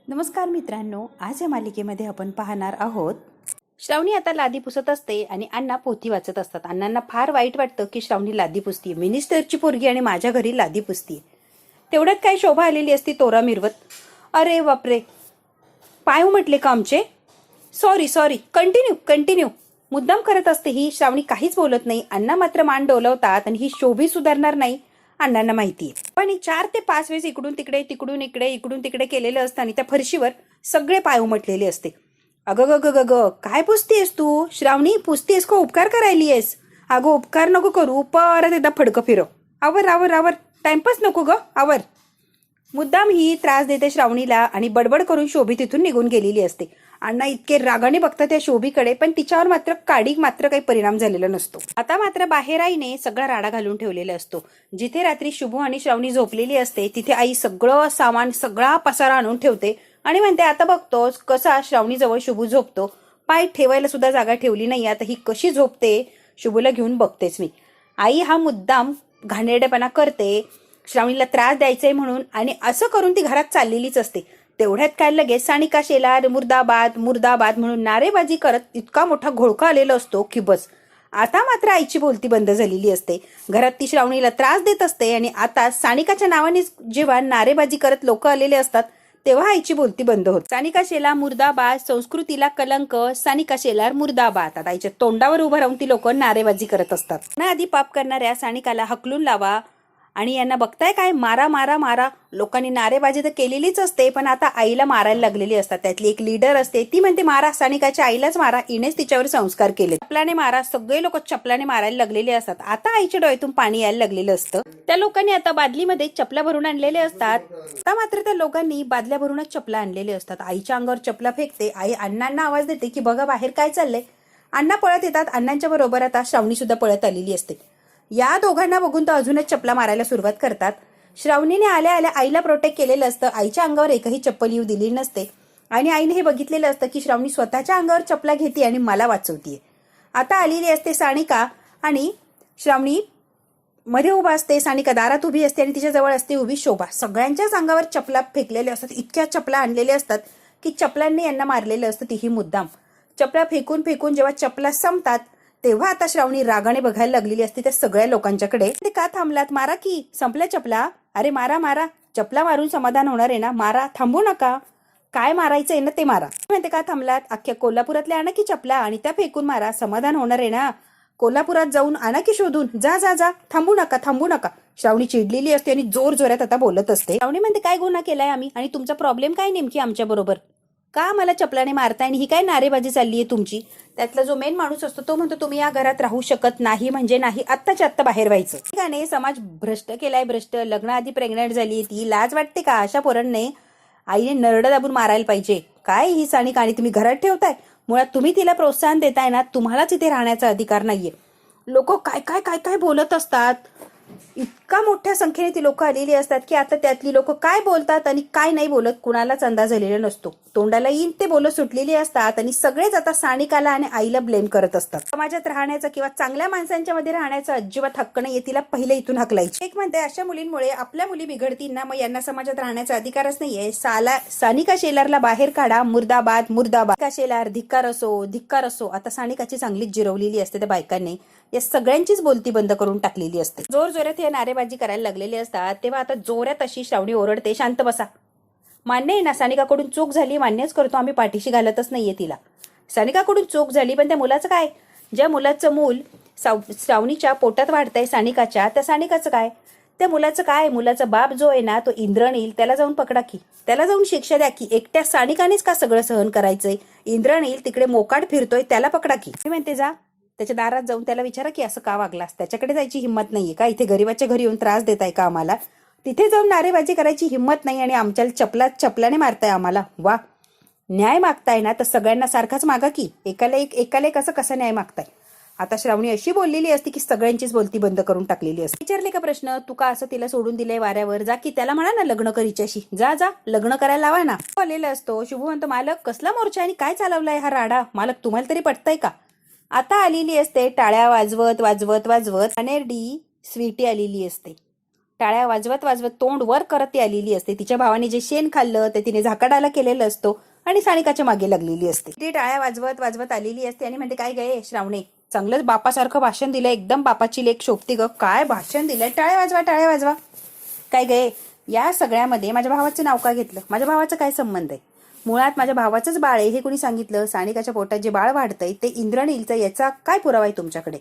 नमस्कार मित्रांनो, आज या मालिकेमध्ये आपण पाहणार आहोत. श्रावणी आता लादी पुसत असते आणि अण्णा पोथी वाचत असतात. अण्णांना फार वाईट वाटतं की श्रावणी लादी पुसतीये, मिनिस्टरची पोरगी आणि माझ्या घरी लादी पुसतीये. तेवढ्यात काय शोभा आलेली असती तोरा मिरवत. अरे बापरे, पाय उमटले का आमचे? Sorry sorry, continue. मुद्दाम करत असते ही. श्रावणी काहीच बोलत नाही. अण्णा मात्र मान डोलवतात आणि ही शोभी सुधारणार नाही अण्णांना माहितीये. पण 4 ते 5 वेळेस इकडून तिकडे तिकडून इकडे केलेलं असतं आणि त्या फरशीवर सगळे पाय उमटलेले असते. अगं ग ग ग, काय पुसतीयस तू? श्रावणी, पुसतीयस का उपकार करायली आहेस? अगं उपकार नको करू, परत एकदा फडकं फिरव. आवर, टाइमपास नको ग, आवर. मुद्दाम ही त्रास देते श्रावणीला आणि बडबड करून शोभी तिथून निघून गेलेली असते. अण्णा इतके रागाने बघतात त्या शोभीकडे, पण तिच्यावर मात्र काडीक मात्र काही परिणाम झालेला नसतो. आता मात्र बाहेर आईने सगळा राडा घालून ठेवलेला असतो. जिथे रात्री शुभू आणि श्रावणी झोपलेली असते तिथे आई सगळं सामान, सगळा पसारा आणून ठेवते आणि म्हणते, आता बघतोस कसा श्रावणी जवळ शुभू झोपतो. पाय ठेवायला सुद्धा जागा ठेवली नाही. आता ही कशी झोपते, शुभूला घेऊन बघतेच मी. आई हा मुद्दाम घाणेरडेपणा करते श्रावणीला त्रास द्यायचाय म्हणून, आणि असं करून ती घरात चाललेलीच असते. तेवढ्यात काय लगेच सानिका शेलार मुर्दाबाद म्हणून नारेबाजी करत इतका मोठा घोळका आलेला असतो की बस. आता मात्र आईची बोलती बंद झालेली असते. घरात ती श्रावणीला त्रास देत असते आणि आता सानिकाच्या नावाने जेव्हा नारेबाजी करत लोक आलेले असतात तेव्हा आईची बोलती बंद होत. सानिका शेलार मुर्दाबाद, संस्कृतीला कलंक, सानिका शेलार मुर्दाबाद. आता आईच्या तोंडावर उभं राहून ती लोक नारेबाजी करत असतात. ना आधी पाप करणाऱ्या सानिकाला हकलून लावा आणि यांना बघताय काय, मारा. लोकांनी नारेबाजी तर केलेलीच असते, पण आता आईला मारायला लागलेली असतात. त्यातली एक लीडर असते, ती म्हणते मारा, सानिकाच्या आईलाच मारा, हिनेच तिच्यावर संस्कार केले. चपलाने मारा. सगळे लोक चपलाने मारायला लागलेले असतात. आता आईच्या डोळ्यातून पाणी यायला लागलेलं असतं. त्या लोकांनी आता बादलीमध्ये चपला भरून आणलेले असतात. आता मात्र त्या लोकांनी बादल्या भरूनच चपला आणलेले असतात. आईच्या अंगावर चपला फेकते. आई अण्णांना आवाज देते की बघा बाहेर काय चाललंय. अण्णा पळत येतात. अण्णांच्या बरोबर आता श्रावणी सुद्धा पळत आलेली असते. या दोघांना बघून तर अजूनच चपला मारायला सुरुवात करतात. श्रावणीने आल्या आईला प्रोटेक्ट केलेलं असतं. आईच्या अंगावर एकही चप्पल येऊ दिली नसते आणि आईने हे बघितलेलं असतं की श्रावणी स्वतःच्या अंगावर चपला घेते आणि मला वाचवतीये. आता आलेली असते सानिका आणि श्रावणी मध्ये उभा असते. सानिका दारात उभी असते आणि तिच्या जवळ असते उभी शोभा. सगळ्यांच्याच अंगावर चपला फेकलेल्या असतात. इतक्या चपला आणलेल्या असतात की चपलांनी यांना मारलेलं असतं, तीही मुद्दाम. चपला फेकून जेव्हा चपला संपतात तेव्हा आता श्रावणी रागाने बघायला लागलेली असते त्या सगळ्या लोकांच्याकडे. ते का थांबलात, मारा की, संपल्या चपला. अरे मारा, चपला मारून समाधान होणार आहे ना, मारा, थांबू नका. काय मारायचंय ना ते मारा. म्हणते का थांबलात, अख्ख्या कोल्हापुरातल्या आणा की चपला आणि त्या फेकून मारा, समाधान होणार आहे ना. कोल्हापुरात जाऊन आणा की शोधून, जा, थांबू नका. श्रावणी चिडलेली असते आणि जोरात आता बोलत असते. श्रावणी म्हणते, काय गुन्हा केलाय आम्ही आणि तुमचा प्रॉब्लेम काय नेमकी आमच्या बरोबर? का मला चपलाने मारताय आणि ही काय नारेबाजी चालली आहे तुमची? त्यातला जो मेन माणूस असतो तो म्हणतो, तुम्ही या घरात राहू शकत नाही म्हणजे नाही, आत्ताच्या आत्ता बाहेर व्हायचं. ठिकाणी समाज भ्रष्ट केलाय, भ्रष्ट. लग्नाआधी प्रेग्नंट झाली ती, लाज वाटते का? अशा पोरांनी आईने नरड दाबून मारायला पाहिजे. काय ही सानिका आणि तुम्ही घरात ठेवताय? मुळात तुम्ही तिला प्रोत्साहन देताय ना, तुम्हालाच इथे राहण्याचा अधिकार नाहीये. लोक काय बोलत असतात. इतका मोठ्या संख्येने ती लोक आलेली असतात की आता त्यातली लोक काय बोलतात आणि काय नाही बोलत कुणालाच अंदाज झालेला नसतो. तोंडाला येईन ते बोलत सुटलेली असतात आणि सगळेच आता सानिकाला आणि आईला ब्लेम करत असतात. समाजात राहण्याचा किंवा चांगल्या माणसांच्या मध्ये राहण्याचा अजिबात हक्क नाहीये. तिला पहिले इथून हाकलायची. एक म्हणते, अशा मुलींमुळे आपल्या मुली बिघडतील ना, मग यांना समाजात राहण्याचा अधिकारच नाहीये. सानिका शेलारला बाहेर काढा, मुर्दाबाद. सानिका शेलार, धिक्कार असो. आता सानिकाची चांगलीच जिरवलेली असते त्या बायकांनी. या सगळ्यांचीच बोलती बंद करून टाकलेली असते. जोरात हे नारेबाजी करायला लागलेले असतात. तेव्हा आता जोरात अशी श्रावणी ओरडते, शांत बसा. मान्य आहे ना, सानिकाकडून चूक झाली, मान्यच करतो आम्ही, पाठीशी घालतच नाहीये तिला. सानिकाकडून चूक झाली, पण त्या मुलाचं काय? ज्या मुलाचं मूल श्रावणीच्या पोटात वाढतंय सानिकाच्या, त्या सानिकाचं काय? त्या मुलाचं काय? मुलाचा बाप जो आहे ना तो इंद्रनील, त्याला जाऊन पकडा की, त्याला जाऊन शिक्षा द्या की. एकट्या सानिकानेच का सगळं सहन करायचंय? इंद्रनील तिकडे मोकाट फिरतोय, त्याला पकडा की. मी म्हणते, जा त्याच्या दारात जाऊन त्याला विचारा की असं का वागलास. त्याच्याकडे जायची हिंमत नाहीये का? इथे गरीबाच्या घरी येऊन त्रास देताय का आम्हाला? तिथे जाऊन नारेबाजी करायची हिंमत नाही आणि आमच्या चपलाने मारताय आम्हाला. वा, न्याय मागताय ना तर सगळ्यांना सारखाच मागा की. एकाला एक असं कसं न्याय मागताय? आता श्रावणी अशी बोललेली असते की सगळ्यांचीच बोलती बंद करून टाकलेली असते. विचारले का प्रश्न, तू का असं तिला सोडून दिलंय वाऱ्यावर? जा की त्याला म्हणा ना लग्न कर हिच्याशी. जा लग्न करायला लावा ना. आलेला असतो. शुभू म्हणतो, मालक कसला मोर्चा आणि काय चालवलाय हा राडा? मालक तुम्हाला तरी पटतंय का? आता आलेली असते टाळ्या वाजवत अनेरडी स्वीटी आलेली असते. टाळ्या वाजवत वाजवत तोंड वर करत ती आलेली असते. तिच्या भावाने जे शेण खाल्लं ते तिने झाकडाला केलेलं असतो आणि सानिकाच्या मागे लागलेली असते. ती टाळ्या वाजवत वाजवत आलेली असते आणि म्हणते, काय गे श्रावणे, चांगलंच बापासारखं भाषण दिलं, एकदम बापाची लेक शोभती ग, काय भाषण दिलंय, टाळ्या वाजवा टाळ्या वाजवा. काय गे, या सगळ्यामध्ये माझ्या भावाचं नाव का घेतलं? माझ्या भावाचा काय संबंध आहे? मुळात माझ्या भावाचंच बाळ आहे हे कुणी सांगितलं? सानिकाच्या पोटात जे बाळ वाढतंय ते इंद्रनीलचं, याचा काय पुरावा आहे तुमच्याकडे?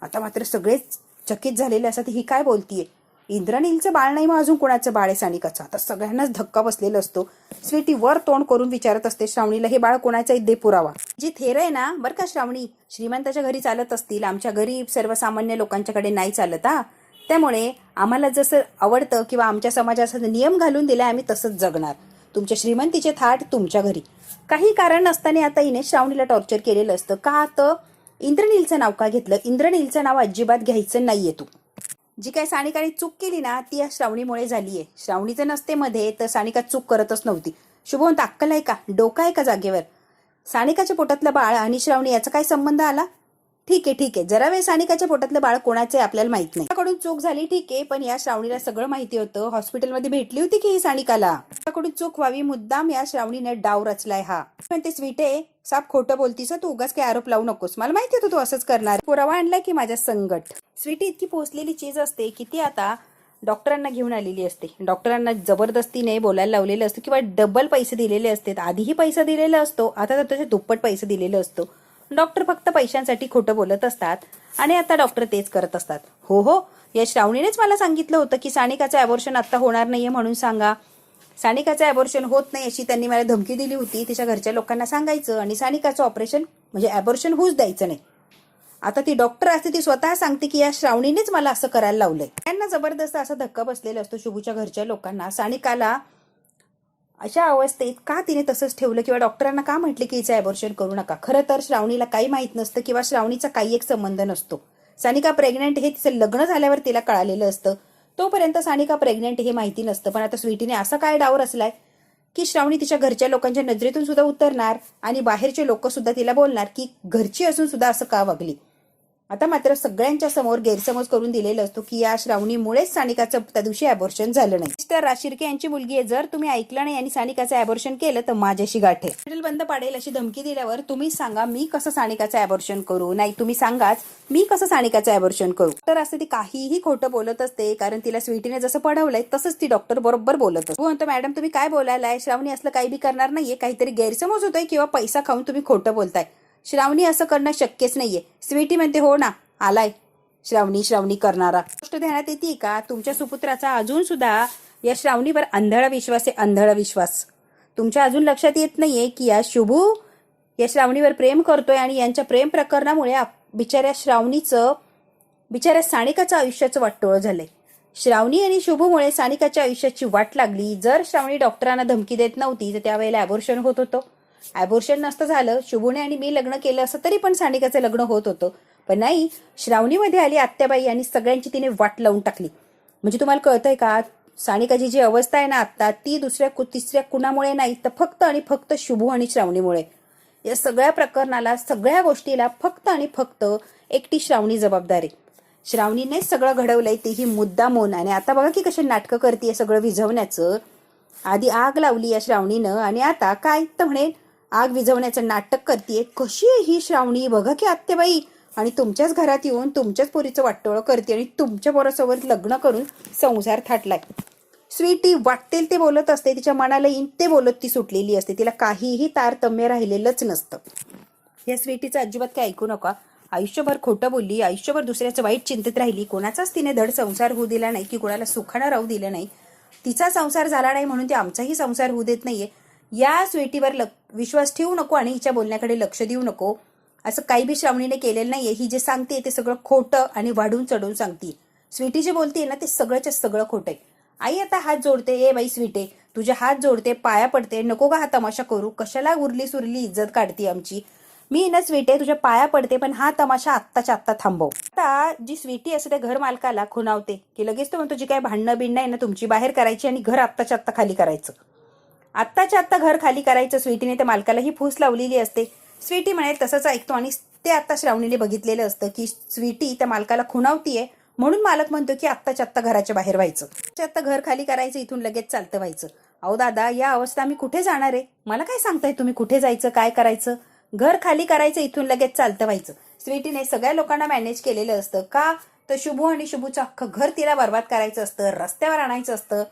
आता मात्र सगळेच चकित झालेले असतात, ही काय बोलतीये? इंद्रनीलचं बाळ नाही, मग अजून कोणाचं बाळ आहे सानिकाचं? आता सगळ्यांनाच धक्का बसलेला असतो. स्वीटी वर तोंड करून विचारत असते श्रावणीला, हे बाळ कोणाचं आहे, दे पुरावा. जी थेर आहे ना, बरं का श्रावणी, श्रीमंताच्या घरी चालत असतील, आमच्या गरीब सर्वसामान्य लोकांच्याकडे नाही चालत हा. त्यामुळे आम्हाला जसं आवडतं किंवा आमच्या समाजाचा नियम घालून दिलाय, आम्ही तसंच जगणार. तुमच्या श्रीमंतीचे थाट तुमच्या घरी. काही कारण नसताना आता हिने श्रावणीला टॉर्चर केलेलं असतं. का? तर इंद्रनीलचं नाव का घेतलं? इंद्रनीलचं नाव अजिबात घ्यायचं नाहीये तू. जी काय सानिकाने चूक केली ना, ती या श्रावणीमुळे झालीये. श्रावणीचं नसते मध्ये तर सानिका चूक करतच नव्हती. शुभवंत, अक्कल आहे का? डोका आहे का जागेवर? सानिकाच्या पोटातलं बाळ आणि श्रावणी याचा काय संबंध आला? ठीक आहे, जरा वेळ सानिकाच्या पोटातलं बाळ कोणाचं आहे आपल्याला माहित नाही. त्याकडून चूक झाली, ठीक आहे, पण या श्रावणीला सगळं माहिती होतं. हॉस्पिटलमध्ये भेटली होती की ही सानिकाला. त्याकडून चूक व्हावी मुद्दाम या श्रावणीने डाव रचलाय हा. पण ते स्वीटे, साप खोटं बोलतीस, तू उगाच काही आरोप लावू नकोस. मला माहिती होतं तू असंच करणार. पुरावा आणलाय की माझ्या संगट. स्वीटी इतकी पोचलेली चीज असते की ती आता डॉक्टरांना घेऊन आलेली असते. डॉक्टरांना जबरदस्तीने बोलायला लावलेलं असतं किंवा डबल पैसे दिलेले असतात. आधीही पैसा दिलेला असतो, आता तर त्याचे दुप्पट पैसे दिलेले असतो. डॉक्टर फक्त पैशांसाठी खोटं बोलत असतात आणि आता डॉक्टर तेच करत असतात. हो, या श्रावणीनेच मला सांगितलं होतं की सानिकाचं ॲबॉर्शन आता होणार नाहीये म्हणून सांगा. सानिकाचं ॲबॉर्शन होत नाही अशी त्यांनी मला धमकी दिली होती. तिच्या घरच्या लोकांना सांगायचं आणि सानिकाचं ऑपरेशन म्हणजे ॲबॉर्शन होऊच द्यायचं नाही. आता ती डॉक्टर असते, ती स्वतः सांगते की या श्रावणीनेच मला असं करायला लावलंय. त्यांना जबरदस्त असा धक्का बसलेला असतो शुभूच्या घरच्या लोकांना. सानिकाला अशा अवस्थेत का तिने तसंच ठेवलं किंवा डॉक्टरांना का म्हटले की हिचं ॲबॉर्शन करू नका? खरं तर श्रावणीला काही माहित नसतं किंवा श्रावणीचा काही एक संबंध नसतो. सानिका प्रेग्नेंट हे तिचं लग्न झाल्यावर तिला कळालेलं असतं. तोपर्यंत सानिका प्रेग्नेंट हे माहिती नसतं. पण आता स्वीटीने असा काय डाव रचलाय की श्रावणी तिच्या घरच्या लोकांच्या नजरेतून सुद्धा उतरणार आणि बाहेरचे लोक सुद्धा तिला बोलणार की घरची असून सुद्धा असं का वागली. आता मात्र सगळ्यांच्या समोर गैरसमज करून दिलेला असतो की या श्रावणीमुळेच सानिकाचं त्या दिवशी ॲबॉर्शन झालं नाही. मिस्टर राशिर्के यांची मुलगी आहे. जर तुम्ही ऐकलं नाही आणि सानिकाचं ॲबॉर्शन केलं तर माझ्याशी गाठ आहे. हॉस्पिटल बंद पाडेल अशी धमकी दिल्यावर तुम्ही सांगा मी कसं सानिकाचं ॲबॉर्शन करू? नाही, तुम्ही सांगाच मी कसं सानिकाचं ॲबॉर्शन करू? तर असते ती काहीही खोटं बोलत असते, कारण तिला स्वीटीने जसं पढवलंय तसंच ती डॉक्टर बरोबर बोलत असते. म्हणतो, मॅडम तुम्ही काय बोलायलाय? श्रावणी असलं काही बी करणार नाहीये. काहीतरी गैरसमज होतोय किंवा पैसा खाऊन तुम्ही खोटं बोलताय. श्रावणी असं करणं शक्यच नाहीये. स्वीटी म्हणते, हो ना, आलाय श्रावणी करणारा. गोष्ट ध्यानात येते का? तुमच्या सुपुत्राचा अजून सुद्धा या श्रावणीवर अंधळा विश्वास आहे. अंधळा विश्वास तुमच्या अजून लक्षात येत नाहीये की या शुभू या श्रावणीवर प्रेम करतोय आणि यांच्या प्रेम प्रकरणामुळे बिचाऱ्या सानिकाचं आयुष्याचं वाटोळं झालंय. श्रावणी आणि शुभूमुळे सानिकाच्या आयुष्याची वाट लागली. जर श्रावणी डॉक्टरांना धमकी देत नव्हती तर त्यावेळेला ॲबॉर्शन होत होतं. ॲबॉर्शन नसतं झालं, शुभूने आणि मी लग्न केलं असं तरी पण सानिकाचं लग्न होत होतं. पण नाही, श्रावणीमध्ये आली आत्याबाई आणि सगळ्यांची तिने वाट लावून टाकली. म्हणजे तुम्हाला कळतंय का, सानिकाची जी अवस्था आहे ना आता, ती दुसऱ्या तिसऱ्या कुणामुळे नाही तर फक्त आणि फक्त शुभू आणि श्रावणीमुळे. या सगळ्या प्रकरणाला, सगळ्या गोष्टीला फक्त आणि फक्त एकटी श्रावणी जबाबदार आहे. श्रावणीने सगळं घडवलंय, तेही मुद्दामून. आणि आता बघा की कशी नाटकं करते सगळं विझवण्याचं. आधी आग लावली या श्रावणीनं आणि आता काय तर म्हणेल आग विझवण्याचं नाटक करते. कशी आहे ही श्रावणी बघा की आत्याबाई. आणि तुमच्याच घरात येऊन तुमच्याच पोरीचं वाटोळं करते आणि तुमच्या पोरासोबत लग्न करून संसार थाटलाय. स्वीटी वाटेल ते बोलत असते, तिच्या मनाला येईन ते बोलत ती सुटलेली असते. तिला काहीही तारतम्य राहिलेलंच नसतं. या स्वीटीचं अजिबात काय ऐकू नका. आयुष्यभर खोटं बोलली, आयुष्यभर दुसऱ्याचं वाईट चिंतेत राहिली. कोणाचाच तिने धड संसार होऊ दिला नाही की कोणाला सुखानं राहू दिलं नाही. तिचा संसार झाला नाही म्हणून ते आमचाही संसार होऊ देत नाहीये. या स्वीटीवर विश्वास ठेवू नको आणि हिच्या बोलण्याकडे लक्ष देऊ नको. असं काही बी श्रावणीने केलेलं नाहीये. ही जे सांगते ते सगळं खोटं आणि वाढून चढून सांगते. स्वीटी जे बोलते ना ते सगळंच्या सगळं खोटं आहे. आई आता हात जोडते, ए बाई स्वीटे तुझे हात जोडते, पाया पडते, नको का हा तमाशा करू? कशाला उरली सुरली इज्जत काढते आमची? मी ना स्वीटे तुझ्या पाया पडते, पण हा तमाशा आत्ताच्या आत्ता थांबव. आता जी स्वीटी असते त्या घर मालकाला खुणावते की लगेच तो म्हणतो जी काय भांडणं बिंडणं आहे ना तुमची बाहेर करायची आणि घर आत्ताच्या आत्ता खाली करायचं. आत्ताच्या आत्ता घर खाली करायचं. स्वीटीने त्या मालकाला ही फूस लावलेली असते. स्वीटी म्हणे तसंच ऐकतो आणि ते आता श्रावणीने बघितलेलं असतं की स्वीटी त्या मालकाला खुणावतीये म्हणून मालक म्हणतो की आत्ताच्या आत्ता घराच्या बाहेर व्हायचं, आत्ता घर खाली करायचं, इथून लगेच चालतं व्हायचं. अहो दादा, या अवस्था आम्ही कुठे जाणार आहे? मला काय सांगताय तुम्ही कुठे जायचं, काय करायचं? घर खाली करायचं, इथून लगेच चालतं व्हायचं. स्वीटीने सगळ्या लोकांना मॅनेज केलेलं असतं का? तर शुभू आणि शुभूचं अख्खं घर तिला बर्बाद करायचं असतं, रस्त्यावर आणायचं असतं.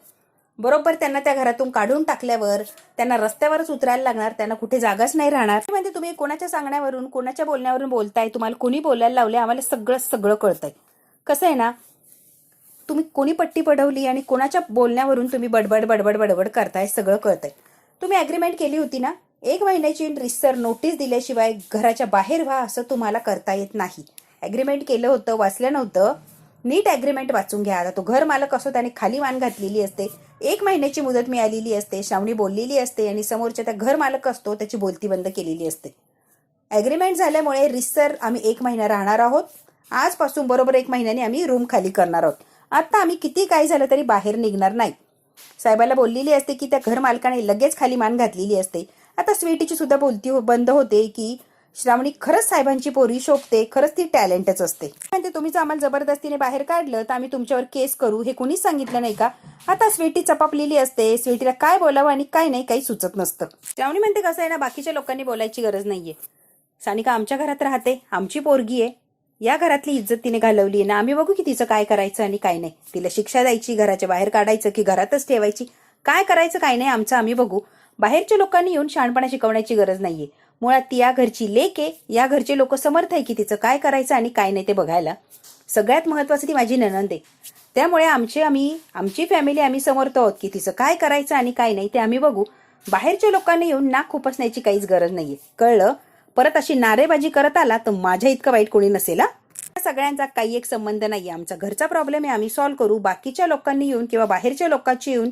बरोबर त्यांना त्या घरातून काढून टाकल्यावर त्यांना रस्त्यावरच उतरायला लागणार, त्यांना कुठे जागाच नाही राहणार. म्हणजे तुम्ही कोणाच्या सांगण्यावरून, कोणाच्या बोलण्यावरून बोलताय, तुम्हाला कोणी बोलायला लावले, आम्हाला सगळं कळतंय. कसं आहे ना, तुम्ही कोणी पट्टी पडवली आणि कोणाच्या बोलण्यावरून तुम्ही बडबड करताय, सगळं कळतंय. तुम्ही अग्रीमेंट केली होती ना, 1 महिन्याची रितसर नोटीस दिल्याशिवाय घराच्या बाहेर व्हा असं तुम्हाला करता येत नाही. अग्रीमेंट केलं होतं, वाचलं नव्हतं. नीट अग्रीमेंट वाचून घ्या. आता तो घर मालक असो, त्याने खाली मान घातलेली असते, 1 महिन्याची मुदत मिळालेली असते, श्रावणी बोललेली असते आणि समोरच्या त्या घर मालक असतो त्याची बोलती बंद केलेली असते. अग्रीमेंट झाल्यामुळे रितसर आम्ही 1 महिना राहणार आहोत. आजपासून बरोबर 1 महिन्याने आम्ही रूम खाली करणार आहोत. आता आम्ही किती काय झालं तरी बाहेर निघणार नाही. साहेबाला बोललेली असते की त्या घर मालकाने लगेच खाली मान घातलेली असते. आता स्वीटीची सुद्धा बोलती बंद होते की श्रावणी खरंच साहेबांची पोरी शोभते, खरंच ती टॅलेंटच असते. म्हणजे तुम्हीच आम्हाला जबरदस्तीने बाहेर काढलं तर आम्ही तुमच्यावर केस करू, हे कोणीच सांगितलं नाही का? आता स्वीटी चपापलेली असते, स्वीटीला काय बोलावं आणि काय नाही काही सुचत नसतं. श्रावणी म्हणते कसं आहे ना, बाकीच्या लोकांनी बोलायची गरज नाहीये. सानिका आमच्या घरात राहते, आमची पोरगी आहे, या घरातली इज्जत तिने घालवली आहे ना, आम्ही बघू की तिचं काय करायचं आणि काय नाही. तिला शिक्षा द्यायची, घराच्या बाहेर काढायचं की घरातच ठेवायची, काय करायचं काय नाही आमचं आम्ही बघू. बाहेरच्या लोकांनी येऊन शहाणपणा शिकवण्याची गरज नाहीये. मुळात ती या घरची लेक आहे, या घरचे लोक समर्थ आहे की तिचं काय करायचं आणि काय नाही ते बघायला. सगळ्यात महत्वाचं ती माझी नणंद आहे, त्यामुळे आमची फॅमिली आम्ही समर्थ आहोत की तिचं काय करायचं आणि काय नाही ते आम्ही बघू. बाहेरच्या लोकांनी येऊन नाक खुपसण्याची काहीच गरज नाहीये, कळलं? परत अशी नारेबाजी करत आला तर माझ्या इतकं वाईट कोणी नसेल. सगळ्यांचा काही एक संबंध नाहीये, आमचा घरचा प्रॉब्लेम आहे, आम्ही सॉल्व्ह करू. बाकीच्या लोकांनी येऊन किंवा बाहेरच्या लोकांची येऊन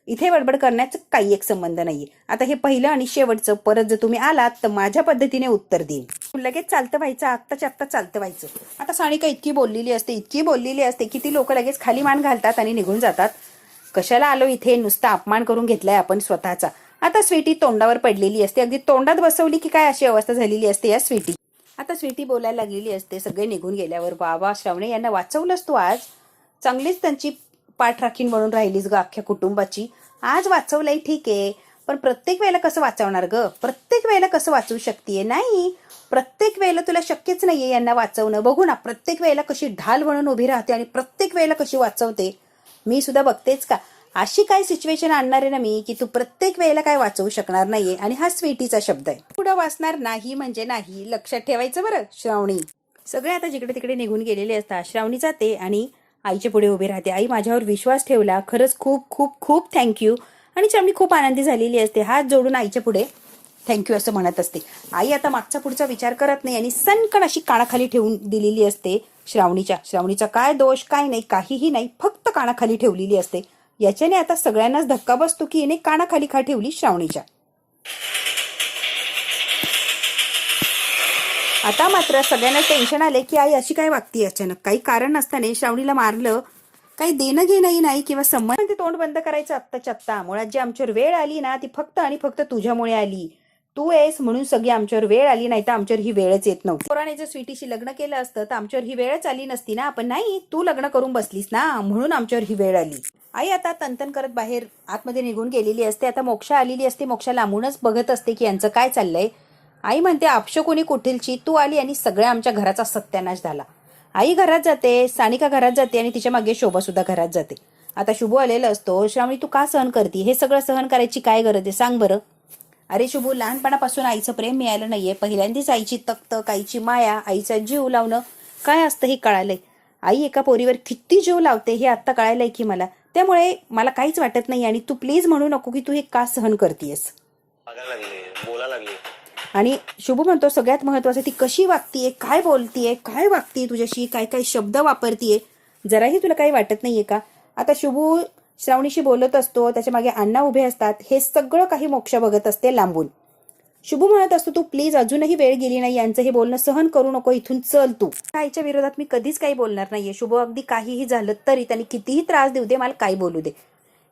इथे बडबड करण्याचा काही एक संबंध नाहीये. आता हे पहिलं आणि शेवटचं, परत जर तुम्ही आलात तर माझ्या पद्धतीने उत्तर देईन. लगेच चालतं व्हायचं, आत्ताच्या आत्ता चालतं व्हायचं. आता सानिका इतकी बोललेली असते की ती लोक लगेच खाली मान घालतात आणि निघून जातात. कशाला आलो इथे, नुसता अपमान करून घेतलाय आपण स्वतःचा. आता स्वीटी तोंडावर पडलेली असते, अगदी तोंडात बसवली की काय अशी अवस्था झालेली असते या स्वीटी. आता स्वीटी बोलायला लागलेली असते सगळे निघून गेल्यावर. बाबा श्रावणे, यांना वाचवलंस तू आज, चांगलीच त्यांची पाठराखीण म्हणून राहिलीस ग अख्ख्या कुटुंबाची. आज वाचवलंय ठीक आहे, पण प्रत्येक वेळेला कसं वाचवणार ग? प्रत्येक वेळेला कसं वाचवू शकतेय? नाही, प्रत्येक वेळेला तुला शक्यच नाहीये यांना वाचवणं. बघू ना, प्रत्येक वेळेला कशी ढाल म्हणून उभी राहते आणि प्रत्येक वेळेला कशी वाचवते. मी सुद्धा बघतेच का, अशी काय सिच्युएशन आणणार आहे ना मी की तू प्रत्येक वेळेला काय वाचवू शकणार नाहीये. आणि हा स्वीटीचा शब्द आहे, पुढे वाचणार नाही म्हणजे नाही, लक्षात ठेवायचं बरं. श्रावणी सगळे आता जिकडे तिकडे निघून गेलेले असतात. श्रावणी जाते आणि आईच्या पुढे उभी राहते. आई माझ्यावर विश्वास ठेवला, खरंच खूप खूप खूप थँक्यू. आणि श्रावणी खूप आनंदी झालेली असते, हात जोडून आईच्या पुढे थँक्यू असं म्हणत असते. आई आता मागचा पुढचा विचार करत नाही आणि सनकण अशी कानाखाली ठेवून दिलेली असते श्रावणीचा काय दोष काय नाही, काहीही नाही, फक्त कानाखाली ठेवलेली असते. याच्याने आता सगळ्यांनाच धक्का बसतो की हिने कानाखाली का ठेवली श्रावणीच्या. आता मात्र सगळ्यांना टेन्शन आले की आई अशी काय वागती अचानक, काही कारण नसताना श्रावणीला मारलं, काही देणं घेणंही नाही किंवा संबंध. तोंड बंद करायचं आत्ताच्या आत्ता. मुळात जी आमच्यावर वेळ आली ना ती फक्त आणि फक्त तुझ्यामुळे आली. तू आहेस म्हणून सगळी आमच्यावर वेळ आली, नाही तर आमच्यावर ही वेळच येत नव्हती. पोराने जर स्वीटीशी लग्न केलं असतं तर आमच्यावर ही वेळच आली नसती ना. पण नाही, तू लग्न करून बसलीस ना म्हणून आमच्यावर ही वेळ आली. आई आता तंतन करत बाहेर आतमध्ये निघून गेलेली असते. आता मोक्षा आलेली असते, मोक्षा लांबूनच बघत असते की यांचं काय चाललंय. आई म्हणते आपशकुनी कुठीलची तू आली आणि सगळ्या आमच्या घराचा सत्यानाश झाला. आई घरात जाते, सानिका घरात जाते आणि तिच्या मागे शोभा सुद्धा घरात जाते. आता शुभू आलेला असतो. श्रावणी तू का सहन करते, हे सगळं सहन करायची काय गरज आहे सांग बरं. अरे शुभू, लहानपणापासून आईचं प्रेम मिळालं नाहीये, पहिल्यांदाच आईची तकतक, आईची माया, आईचा जीव लावणं काय असतं हे कळालंय. आई एका पोरीवर किती जीव लावते हे आता कळालंय की मला. त्यामुळे मला काहीच वाटत नाही आणि तू प्लीज म्हणू नको की तू हे का सहन करतेयस. आणि शुभू म्हणतो सगळ्यात महत्वाचं ती कशी वागतीये, काय बोलतीये, काय वागतीये तुझ्याशी, काय काय शब्द वापरतीये, जराही तुला काही वाटत नाहीये का. आता शुभू श्रावणीशी बोलत असतो, त्याच्या मागे अण्णा उभे असतात, हे सगळं काही मोक्षा बघत असते लांबून. शुभू म्हणत असतो तू प्लीज अजूनही वेळ गेली नाही, यांचं हे बोलणं सहन करू नको, इथून चल तू. आईच्या विरोधात मी कधीच काही बोलणार नाहीये. शुभू अगदी काहीही झालं तरी, त्यांनी कितीही त्रास देऊ दे, मला काही बोलू दे,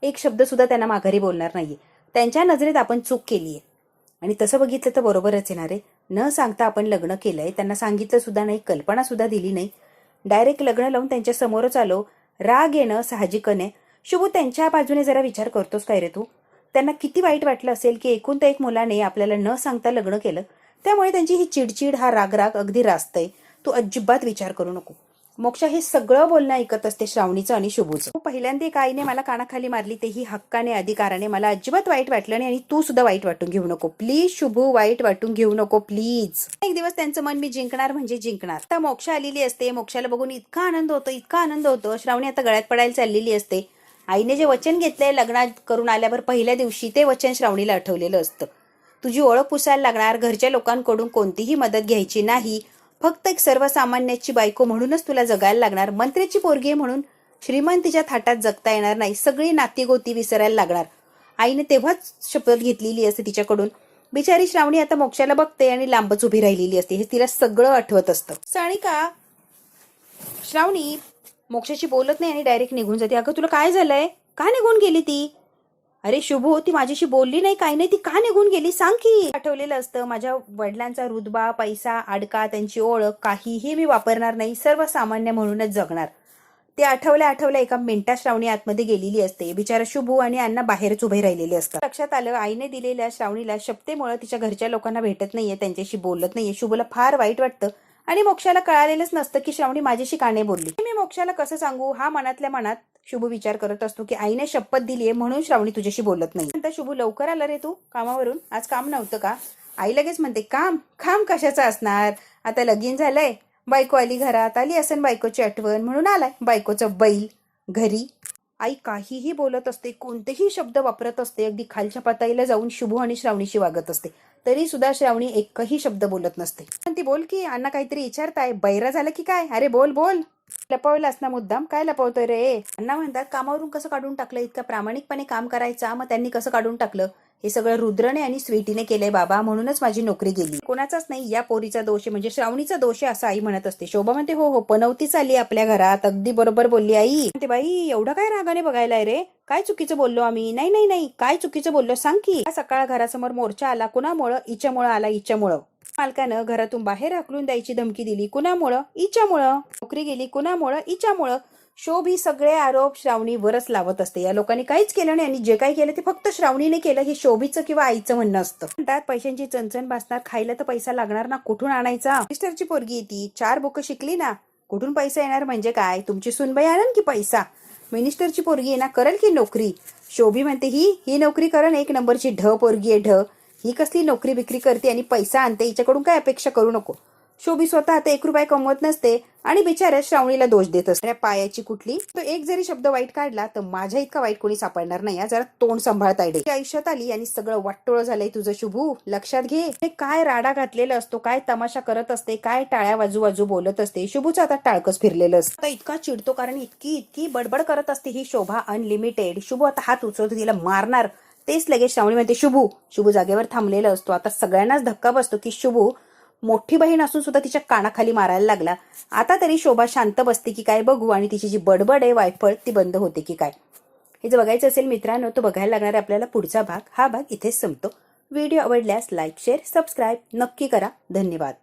एक शब्द सुद्धा त्यांना माघारी बोलणार नाहीये. त्यांच्या नजरेत आपण चूक केलीये आणि तसं बघितलं तर बरोबरच येणार आहे. न सांगता आपण लग्न केलंय, त्यांना सांगितलं सुद्धा नाही, कल्पना सुद्धा दिली नाही. डायरेक्ट लग्न लावून त्यांच्या समोरच आलो. राग येणं साहजिकने. शुभू त्यांच्या बाजूने जरा विचार करतोस काय रे तू? त्यांना किती वाईट वाटलं असेल की एकूण त्या एक मुलाने आपल्याला न सांगता लग्न केलं. त्यामुळे त्यांची ही चिडचिड, हा राग अगदी रास्तय. तू अजिबात विचार करू नको. मोक्षा हे सगळं बोलणं ऐकत असते श्रावणीचं आणि शुभूचं. पहिल्यांदा एक आईने मला कानाखाली मारली, तेही हक्काने, अधिकाराने. मला अजिबात वाईट वाटलं नाही आणि तू सुद्धा वाईट वाटून घेऊ नको प्लीज शुभू. वाईट वाटून घेऊ नको प्लीज. एक दिवस त्यांचं मन मी जिंकणार म्हणजे जिंकणार. आता मोक्षा आलेली असते. मोक्षाला बघून इतका आनंद होतो, इतका आनंद होतो. श्रावणी आता गळ्यात पडायला चाललेली असते. आईने जे वचन घेतलंय लग्नात करून आल्यावर पहिल्या दिवशी, ते वचन श्रावणीला आठवलेलं असतं. तुझी ओळख पुसायला लागणार, घरच्या लोकांकडून कोणतीही मदत घ्यायची नाही, फक्त एक सर्वसामान्याची बायको म्हणूनच तुला जगायला लागणार, मंत्र्याची पोरगी आहे म्हणून श्रीमंतीच्या थाटात जगता येणार नाही, सगळी नातीगोती विसरायला लागणार. आईने तेव्हाच शपथ घेतलेली असते तिच्याकडून. बिचारी श्रावणी आता मोक्षाला बघते आणि लांबच उभी राहिलेली असते. हे तिला सगळं आठवत असतं. सानिका, श्रावणी मोक्षाशी बोलत नाही आणि डायरेक्ट निघून जाते. अगं तुला काय झालंय? का निघून गेली ती? अरे शुभू, ती माझ्याशी बोलली नाही, काय नाही, ती का निघून गेली सांग की. आठवलेलं असतं माझ्या वडिलांचा रुतबा, पैसा, अडका, त्यांची ओळख काहीही मी वापरणार नाही, सर्वसामान्य म्हणूनच जगणार. ते आठवल्या एका मिनिटात श्रावणी आतमध्ये गेलेली असते. बिचारा शुभू आणि अण्णा बाहेरच उभे राहिलेले असतात. लक्षात आलं आईने दिलेल्या श्रावणीला शपथेमुळे तिच्या घरच्या लोकांना भेटत नाहीये, त्यांच्याशी बोलत नाहीये. शुभूला फार वाईट वाटतं आणि मोक्षाला कळालेलंच नसतं की श्रावणी माझ्याशी का नाही बोलली. मी मोक्षाला कसं सांगू, हा मनातल्या मनात शुभू विचार करत असतो की आईने शपथ दिलीये म्हणून श्रावणी तुझ्याशी बोलत नाही. नंतर शुभू, लवकर आला रे तू कामावरून, आज काम नव्हतं का? आई लगेच म्हणते, काम काम कशाचं असणार, आता लगीन झालंय, बायको आली घरात, आली असन बायकोची आठवण म्हणून आलाय बायकोचं बैल घरी. आई काहीही बोलत असते, कोणतेही शब्द वापरत असते, अगदी खालच्या पातळीला जाऊन शुभू आणि श्रावणीशी वागत असते. तरी सुद्धा श्रावणी एकही शब्द बोलत नसते. पण ती बोल की, अण्णा काहीतरी विचारताय, बैरा झालं की काय? अरे बोल बोल. लपवलास ना मुद्दाम? काय लपवतोय रे? अण्णा म्हणतात, कामावरून कसं काढून टाकलं? इतकं प्रामाणिकपणे काम करायचा, मग त्यांनी कसं काढून टाकलं? हे सगळं रुद्रने आणि स्वीटीने केलंय बाबा, म्हणूनच माझी नोकरी गेली. कोणाचाच नाही, या पोरीचा दोष आहे, म्हणजे श्रावणीचा दोष आहे असं आई म्हणत असते. शोभा म्हणते, हो हो, पनवतीच आली आपल्या घरात. अगदी बरोबर बोलली आई. म्हणते, बाई एवढं काय रागाने बघायलाय रे? काय चुकीचं बोललो आम्ही? नाही नाही नाही, काय चुकीचं बोललो सांग की. सकाळ घरासमोर मोर्चा आला, कुणामुळं? हिच्यामुळं आला, हिच्यामुळं. मालकानं घरातून बाहेर हाकलून द्यायची धमकी दिली, कुणामुळं? हिच्यामुळं. नोकरी गेली, कुणामुळं? हिच्यामुळं. शोभ ही सगळे आरोप श्रावणीवरच लावत असते. या लोकांनी काहीच केलं नाही आणि जे काही केलं ते फक्त श्रावणीने केलं, हे शोभीचं किंवा आईचं म्हणणं असतं. म्हणतात पैशांची चणचण भासणार, खायला तर पैसा लागणार ना, कुठून आणायचा? मिस्टरची पोरगी ती 4 बुकं शिकली ना, कुठून पैसा येणार? म्हणजे काय, तुमची सुनबाई आणन की पैसा? मिनिस्टरची पोरगी आहे ना, करल की नोकरी? शोभी म्हणते, ही नोकरी करण, 1 नंबरची ढ पोरगी आहे, ढ. ही कसली नोकरी बिक्री करते आणि पैसा आणते, हिच्याकडून काय अपेक्षा करू नको. शोभी स्वतः आता 1 रुपया कमवत नसते आणि बिचाऱ्या श्रावणीला दोष देत असते. पायाची कुठली? तो एक जरी शब्द वाईट काढला तर माझ्या इतका वाईट कोणी सापडणार नाही. जरा तोंड सांभाळता येईल. आयुष्यात आली आणि सगळं वाटोळ झालंय तुझं शुभू, लक्षात घे. हे काय राडा घातलेला असतो, काय तमाशा करत असते, काय टाळ्या वाजू बोलत असते. शुभूचं आता टाळकच फिरलेलं असतं. आता इतका चिडतो कारण इतकी बडबड करत असते ही शोभा अनलिमिटेड. शुभू आता हात उचलतो, तिला मारणार. तेच लगेच श्रावणी म्हणते, शुभू जागेवर थांबलेला असतो. आता सगळ्यांनाच धक्का बसतो की शुभू मोठी बहीण असून सुद्धा तिच्या कानाखाली मारायला लागला. आता तरी शोभा शांत बसते की काय बघू, आणि तिची जी बडबड आहे वायफळ ती बंद होते की काय. हे जर बघायचं असेल मित्रांनो, तो बघायला लागणार आहे आपल्याला पुढचा भाग. हा भाग इथेच संपतो. व्हिडिओ आवडल्यास लाईक, शेअर, सबस्क्राईब नक्की करा. धन्यवाद.